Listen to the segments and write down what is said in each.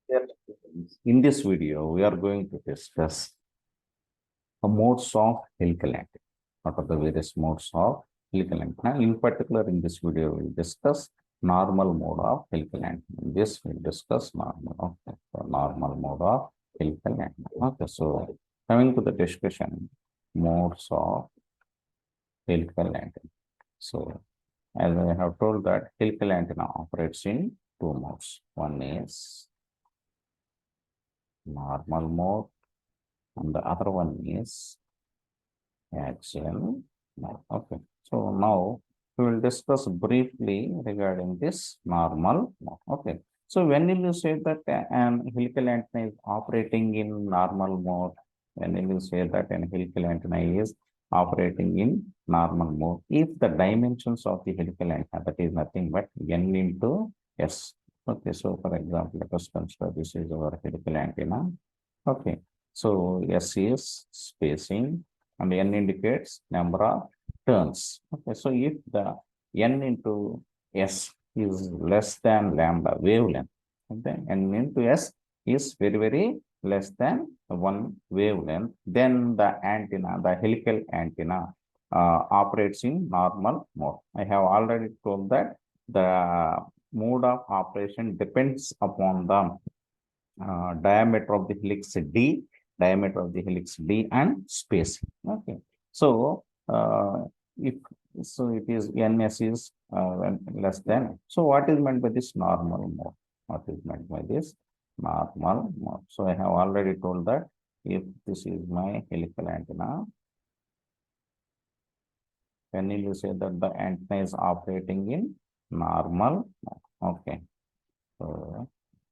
Dear students, in this video, we are going to discuss the modes of helical antenna. What are the various modes of helical antenna? In particular, in this video, we will discuss normal mode of helical antenna. In this, we will discuss normal mode of helical antenna. Okay, so coming to the discussion, modes of helical antenna. So, as I have told that helical antenna operates in two modes. One is normal mode and the other one is axial mode. Okay, so now we will discuss briefly regarding this normal mode. Okay, so when will you say that an helical antenna is operating in normal mode? When will you say that an helical antenna is operating in normal mode? If the dimensions of the helical antenna, that is nothing but n into s. Okay, so for example, let us consider this is our helical antenna. Okay, so S is spacing and N indicates number of turns. Okay, so if the N into S is less than lambda wavelength, then N into S is very less than one wavelength, then the antenna, the helical antenna operates in normal mode. I have already told that the mode of operation depends upon the diameter of the helix D, and space. Okay, so if so, it is NS is less than. So, what is meant by this normal mode? What is meant by this normal mode? So, I have already told that if this is my helical antenna, then you say that the antenna is operating in normal mode. Okay, so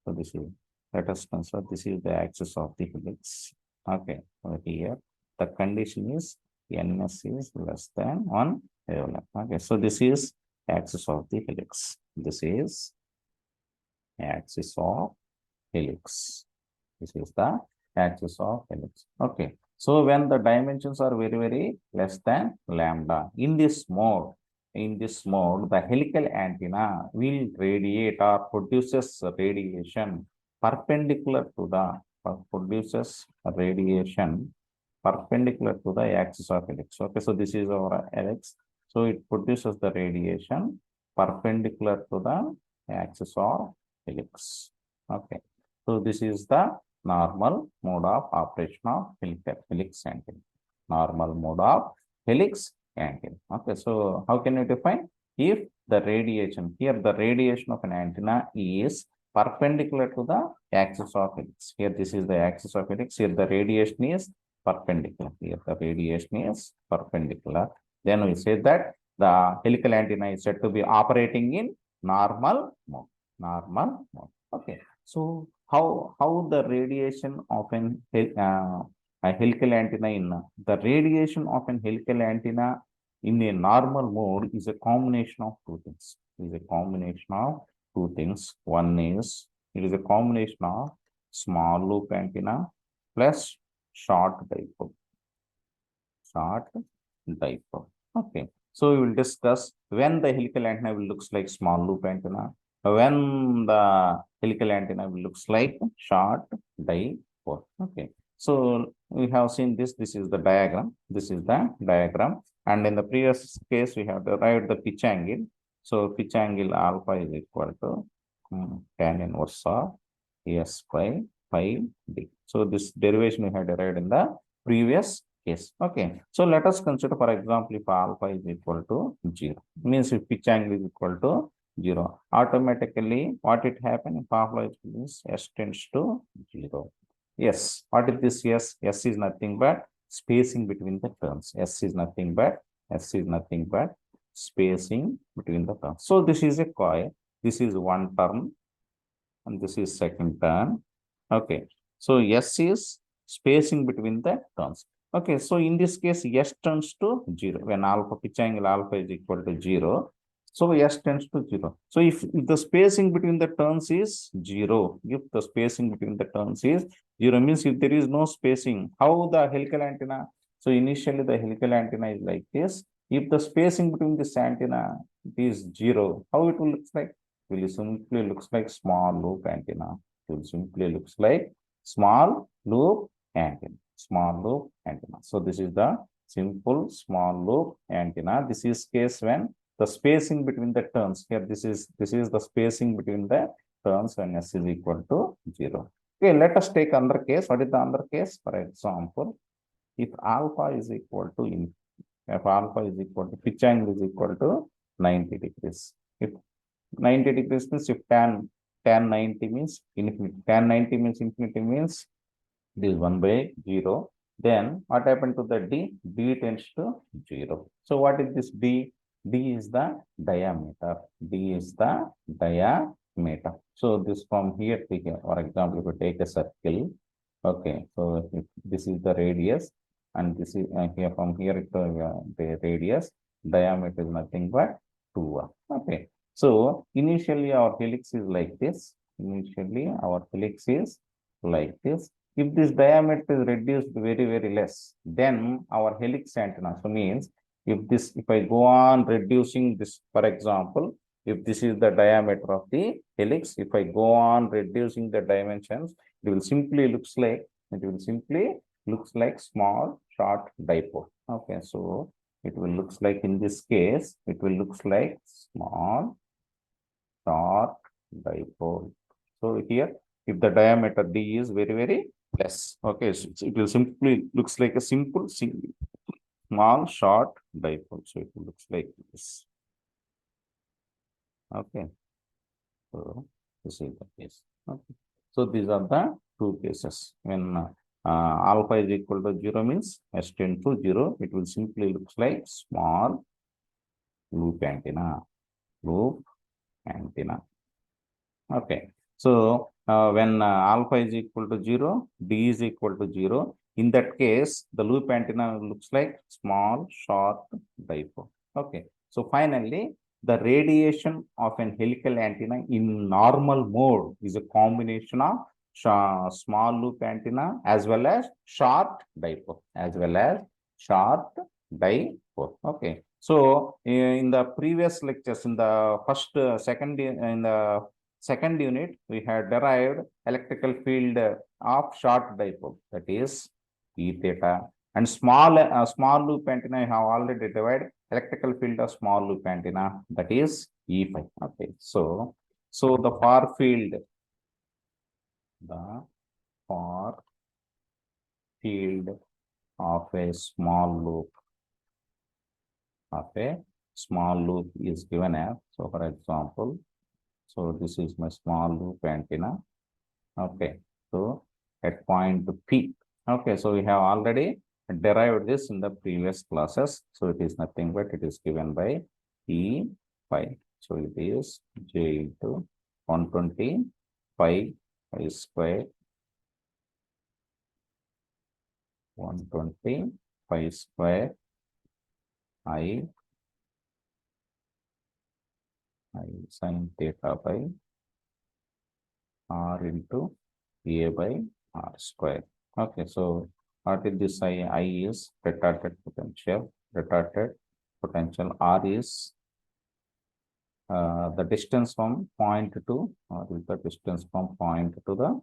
this is, let us consider this is the axis of the helix. Okay, so here the condition is NS is less than 1 wavelength. Okay, so this is axis of the helix. This is axis of helix. This is the axis of helix. Okay, so when the dimensions are very less than lambda, in this mode, the helical antenna will radiate or produces radiation perpendicular to the axis of helix. Okay, so this is our helix. So it produces the radiation perpendicular to the axis of helix. Okay, so this is the normal mode of operation of helix antenna. Normal mode of helix antenna. Okay, so how can you define? If the radiation, here the radiation of an antenna is perpendicular to the axis of helix. Here this is the axis of helix. Here the radiation is perpendicular. Here the radiation is perpendicular. Then we say that the helical antenna is said to be operating in normal mode. Normal mode. Okay. So how the radiation of an a helical antenna in a normal mode is a combination of two things. One is, it is a combination of small loop antenna plus short dipole. Okay. So we will discuss when the helical antenna will looks like small loop antenna, when the helical antenna will looks like short dipole. Okay. So we have seen this. This is the diagram. And in the previous case, we have derived the pitch angle. So pitch angle alpha is equal to tan inverse of S by pi d. So this derivation we have derived in the previous case. Okay. So let us consider, for example, if alpha is equal to 0, means if pitch angle is equal to 0, automatically what it happen if alpha is S tends to 0. Yes, what is this? Yes, S is nothing but spacing between the terms. S is nothing but spacing between the terms. So this is a coil. This is one term and this is second term. Okay. So S is spacing between the terms. Okay. So in this case, S turns to 0 when pitch angle alpha is equal to 0. So S tends to 0. So if the spacing between the turns is 0, means if there is no spacing, how the helical antenna? So initially the helical antenna is like this. If the spacing between this antenna is 0, how it will look like? It will simply looks like small loop antenna. It will simply looks like small loop antenna, small loop antenna. So this is the simple small loop antenna. This is case when the spacing between the turns here. This is the spacing between the turns when s is equal to 0. Okay, let us take another case. What is the other case? For example, if alpha is equal to if alpha is equal to pitch angle is equal to 90 degrees. If 90 degrees means if tan 90 means infinity. Tan 90 means infinity means this 1 by 0. Then what happened to the D? D tends to 0. So what is this D? D is the diameter. D is the diameter. So this from here to here, for example, if you take a circle, okay, so if this is the radius, and this is here from here to the radius, diameter is nothing but 2. Okay, so initially our helix is like this. Initially our helix is like this. If this diameter is reduced very, very less, then our helix antenna, so means if I go on reducing this, for example, if this is the diameter of the helix, if I go on reducing the dimensions, it will simply looks like small short dipole. Okay, so it will looks like in this case, it will looks like small short dipole. So here, if the diameter D is very, very less, okay, so it will simply looks like a simple single small short dipole. So it looks like this. Okay, so this is the case. Okay, so these are the two cases. When alpha is equal to 0 means s tend to 0, it will simply looks like small loop antenna. Loop antenna. Okay, so when alpha is equal to 0, D is equal to 0. In that case, the loop antenna looks like small short dipole. Okay, so finally, the radiation of an helical antenna in normal mode is a combination of small loop antenna as well as short dipole, Okay, so in the previous lectures, in the first, in the second unit, we had derived electrical field of short dipole, that is E theta, and small loop antenna. I have already derived electrical field of small loop antenna, that is E phi. Okay, so the far field of a small loop is given as, so for example, so this is my small loop antenna. Okay, so at point P. Okay, so we have already derived this in the previous classes. So it is nothing but it is given by E phi. So it is J into 120 pi square 120 pi square I sin theta by R into A by R square. Okay, so what is this I? I is retarded potential. R is the distance from point to, or is the distance from point to the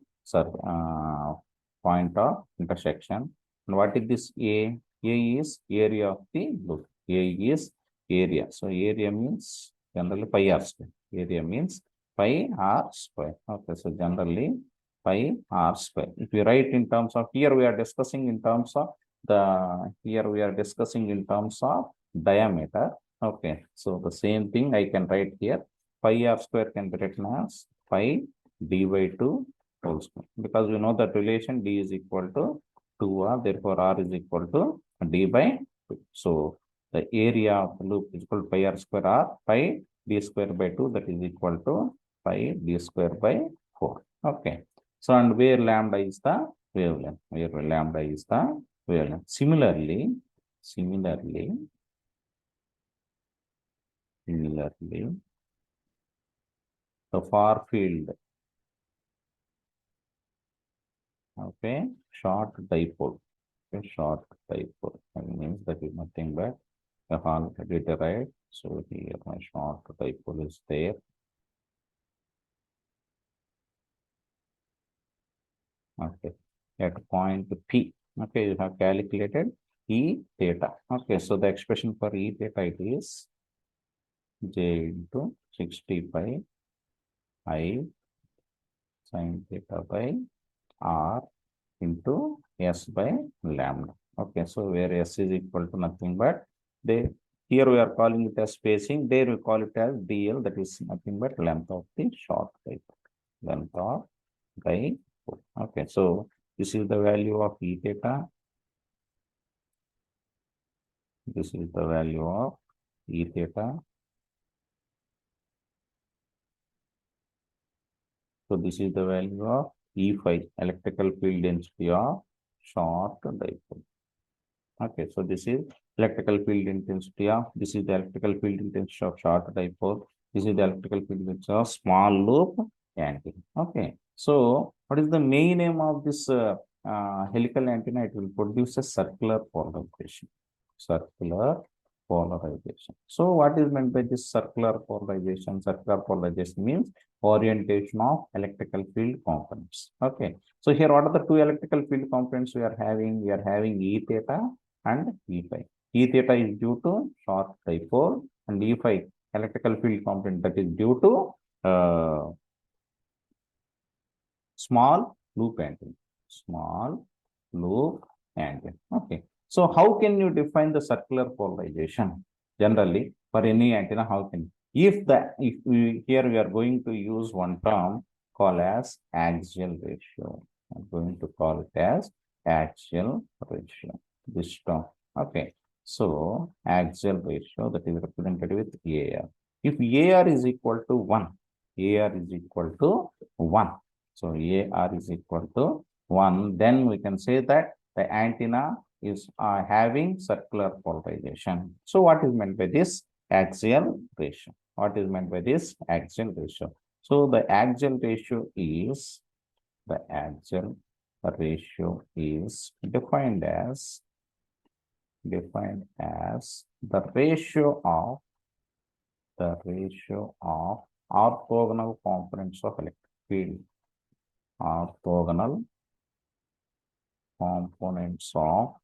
point of intersection. And what is this A? A is area of the loop. A is area. So area means generally pi r square. Area means pi r square. Okay, so generally pi r square. If we write in terms of, here we are discussing in terms of diameter. Okay, so the same thing I can write here. Pi r square can be written as pi d by 2 whole square, because we know that relation d is equal to 2r, therefore r is equal to d by 2. So the area of the loop is equal to pi r square r, pi d square by 2, that is equal to pi d square by 4. Okay, so and where lambda is the wavelength, Similarly, the far field, okay, short dipole, that means that is nothing but the already derived. So here my short dipole is there. Okay, at point P. Okay, you have calculated E theta. Okay, so the expression for E theta it is J into 60 pi I sin theta by R into S by lambda. Okay, so where S is equal to nothing but they here we are calling it as spacing, there we call it as DL, that is nothing but length of the short dipole. Length of dipole. Okay, so this is the value of E theta. This is the value of E theta. So this is the value of E5, electrical field density of short dipole. Okay, so this is electrical field intensity of, this is the electrical field intensity of short dipole. This is the electrical field intensity of small loop antenna. Okay, so what is the main aim of this helical antenna? It will produce a circular polarization. Circular polarization. So what is meant by this circular polarization? Circular polarization means orientation of electrical field components. Okay, so here what are the two electrical field components we are having? We are having E theta and E5. E theta is due to short dipole and E5 electrical field component that is due to small loop antenna. Small loop antenna. Okay. So how can you define the circular polarization? Generally, for any antenna, how can if we here we are going to use one term called as axial ratio. I'm going to call it as axial ratio. This term. Okay. So axial ratio that is represented with AR. If AR is equal to 1, AR is equal to 1. So AR is equal to 1. Then we can say that the antenna is having circular polarization. So what is meant by this axial ratio? What is meant by this axial ratio? So the axial ratio is defined as the ratio of orthogonal components of electric field. Orthogonal components of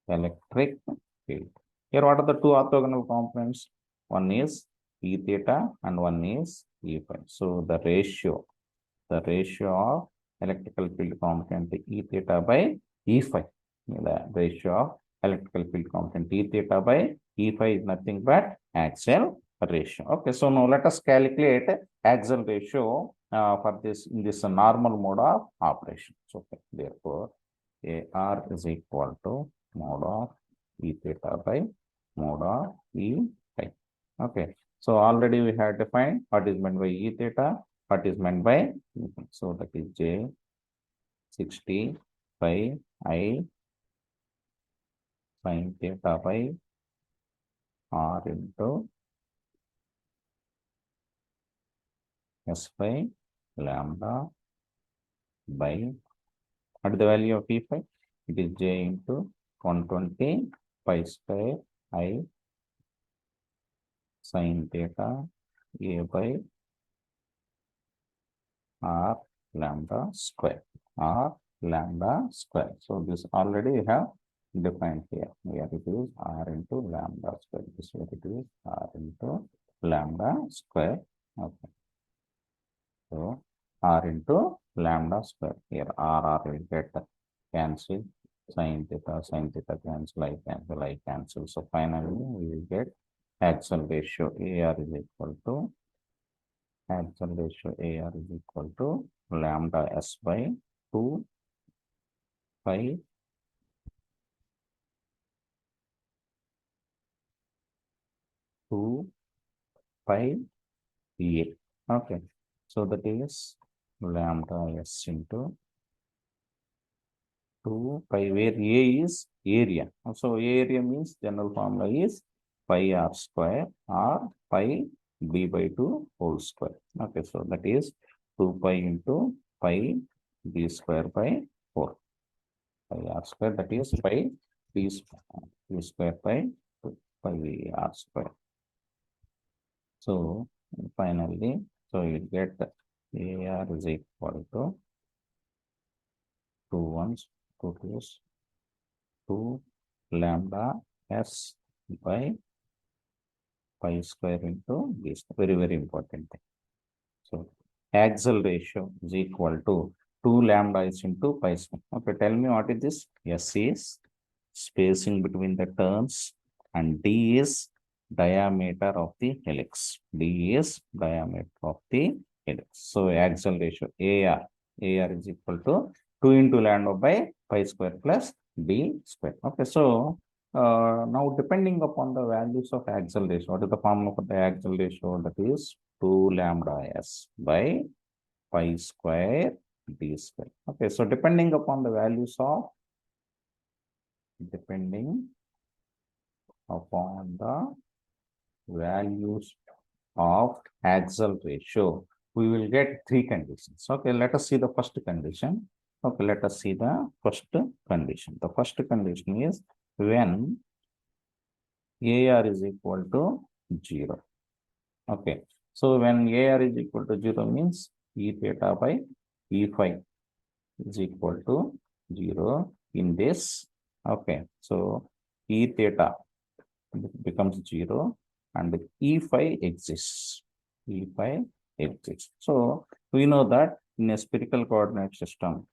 electric field. Here, what are the two orthogonal components? One is E theta and one is E5. So the ratio of electrical field component E theta by E5. The ratio of electrical field component E theta by E5 is nothing but axial ratio. Okay, so now let us calculate axial ratio for this in this normal mode of operation. So okay, therefore AR is equal to mode of E theta by mode of E5. Okay, so already we have defined what is meant by E theta, what is meant by E5. So that is J 60 by I sin theta by R into S by lambda by, what is the value of E5? It is J into 120 pi square I sin theta A by R lambda square. R lambda square. So this already we have defined here. Here it is R into lambda square. This way it is R into lambda square. Okay. So R into lambda square. Here R will get cancel. Sin theta cancel, I cancel. So finally we will get axial ratio AR is equal to lambda S by 2 pi 2 pi A. Okay. So that is lambda S into 2 pi, where A is area. So area means general formula is pi R square or pi B by 2 whole square. Okay, so that is 2 pi into pi B square by 4. Pi R square, that is pi B square by 2 pi R square. So finally, so you get AR is equal to 2 ones, 2 twos, 2 lambda s by pi square into this. Very, very important thing. So axial ratio is equal to 2 lambda is into pi square. Okay, tell me what is this? S is spacing between the turns and D is diameter of the helix. D is diameter of the helix. So axial ratio AR is equal to 2 into lambda by pi square plus D square. Okay, so now depending upon the values of axial ratio, what is the formula for the axial ratio? That is 2 lambda s by pi square d square. Okay, so depending upon the values of axial ratio, we will get three conditions. Okay, let us see the first condition. Okay, let us see the first condition. The first condition is when AR is equal to 0. Okay, so when AR is equal to 0 means E theta by E phi is equal to 0 in this. Okay, so E theta becomes 0 and E phi exists. E phi exists. So we know that in a spherical coordinate system,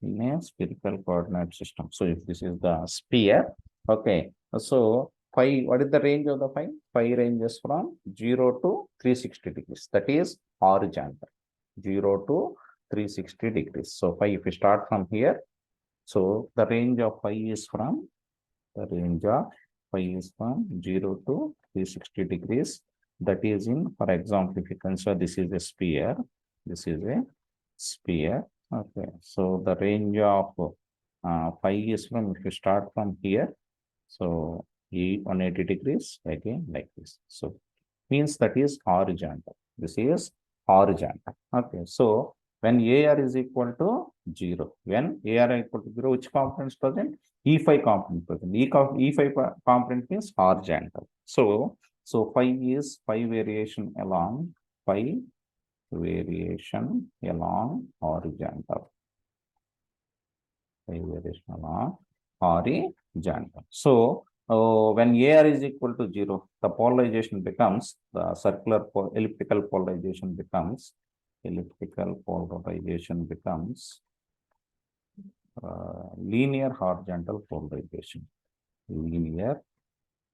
so if this is the sphere, okay, so phi, what is the range of the phi? Phi ranges from 0 to 360 degrees. That is horizontal. 0 to 360 degrees. So phi, if we start from here, so the range of phi is from 0 to 360 degrees. That is in, for example, if you consider this is a sphere, this is a sphere. Okay, so the range of phi is from, if you start from here, so E 180 degrees again like this. So means that is horizontal. This is horizontal. Okay, so when AR is equal to 0, when AR is equal to 0, which component is present? E phi component present. E phi component means horizontal. So phi is phi variation along horizontal. Horizontal. So when AR is equal to 0, the polarization becomes the elliptical polarization becomes linear horizontal polarization. Linear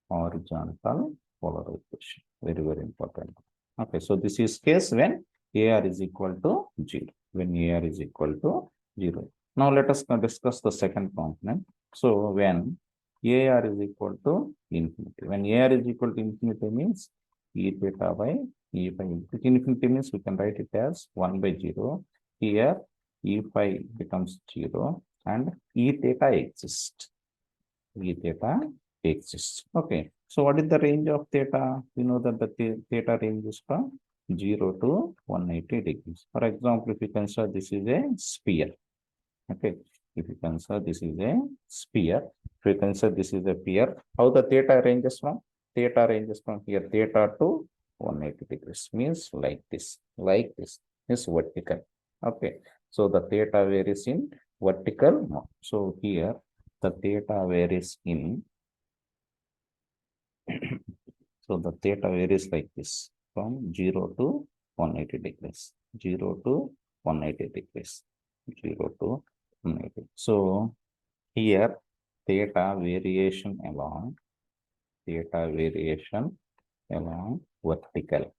horizontal polarization. Very, very important. Okay, so this is case when AR is equal to 0. When AR is equal to 0. Now let us discuss the second component. So when AR is equal to infinity. When AR is equal to infinity means E theta by E phi. Infinity means we can write it as 1 by 0. Here E phi becomes 0 and E theta exists. E theta exists. Okay. So what is the range of theta? We know that the theta range is from 0 to 180 degrees. For example, if you consider this is a sphere. Okay. If you consider this is a sphere, if you consider this is a sphere, how the theta ranges from? Theta ranges from here, theta to 180 degrees. Means like this is vertical. Okay. So the theta varies in vertical mode. So here the theta varies in so the theta varies like this from 0 to 180 degrees. 0 to 180 degrees. 0 to 180. So here theta variation along vertical.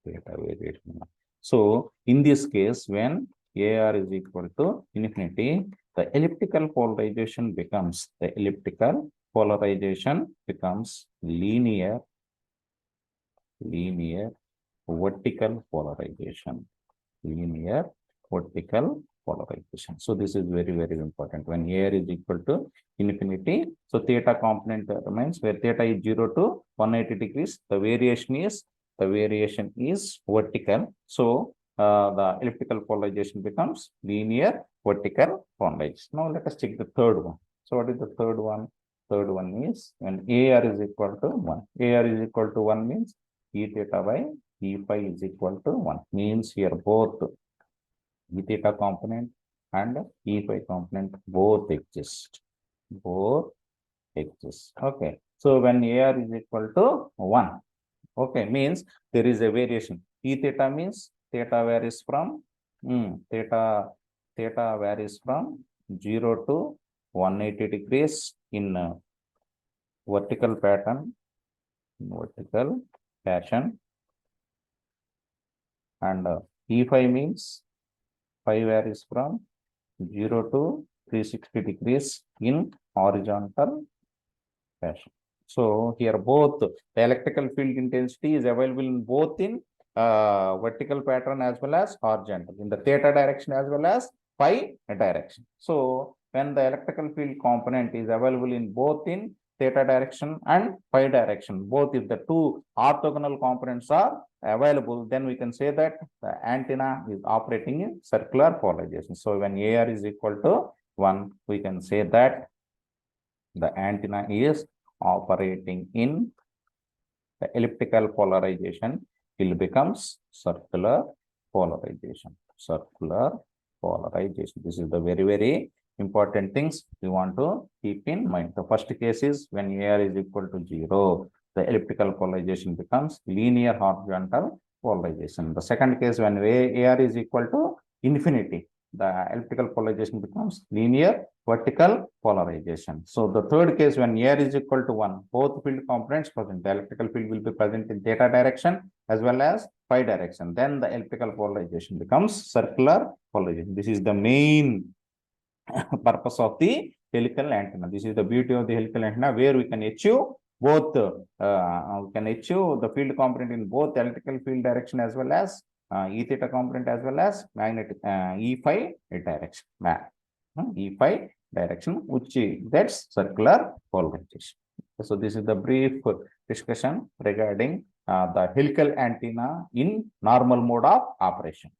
Theta variation. So in this case, when AR is equal to infinity, the elliptical polarization becomes linear vertical polarization. Linear vertical polarization. So this is very, very important. When AR is equal to infinity, so theta component remains where theta is 0 to 180 degrees. The variation is vertical. So the elliptical polarization becomes linear vertical polarization. Now let us check the third one. So what is the third one? Third one is when AR is equal to 1. AR is equal to 1 means E theta by E phi is equal to 1. Means here both E theta component and E5 component both exist. Both exist. Okay. So when AR is equal to 1, okay, means there is a variation. E theta means theta varies from theta varies from 0 to 180 degrees in vertical pattern, vertical fashion, and E5 means phi varies from 0 to 360 degrees in horizontal fashion. So here both the electrical field intensity is available in both in vertical pattern as well as horizontal, in the theta direction as well as phi direction. So when the electrical field component is available in both in theta direction and phi direction, both if the two orthogonal components are available, then we can say that the antenna is operating in circular polarization. So when AR is equal to 1, we can say that the antenna is operating in the elliptical polarization will becomes circular polarization. Circular polarization. This is the very important things we want to keep in mind. The first case is when AR is equal to 0, the elliptical polarization becomes linear horizontal polarization. The second case when AR is equal to infinity, the elliptical polarization becomes linear vertical polarization. So the third case when AR is equal to 1, both field components present, the electrical field will be present in theta direction as well as phi direction. Then the electrical polarization becomes circular polarization. This is the main purpose of the helical antenna. This is the beauty of the helical antenna, where we can achieve both the field component in both electrical field direction as well as E theta component as well as magnetic E5 direction. E5 direction, which that's circular polarization. So this is the brief discussion regarding the helical antenna in normal mode of operation.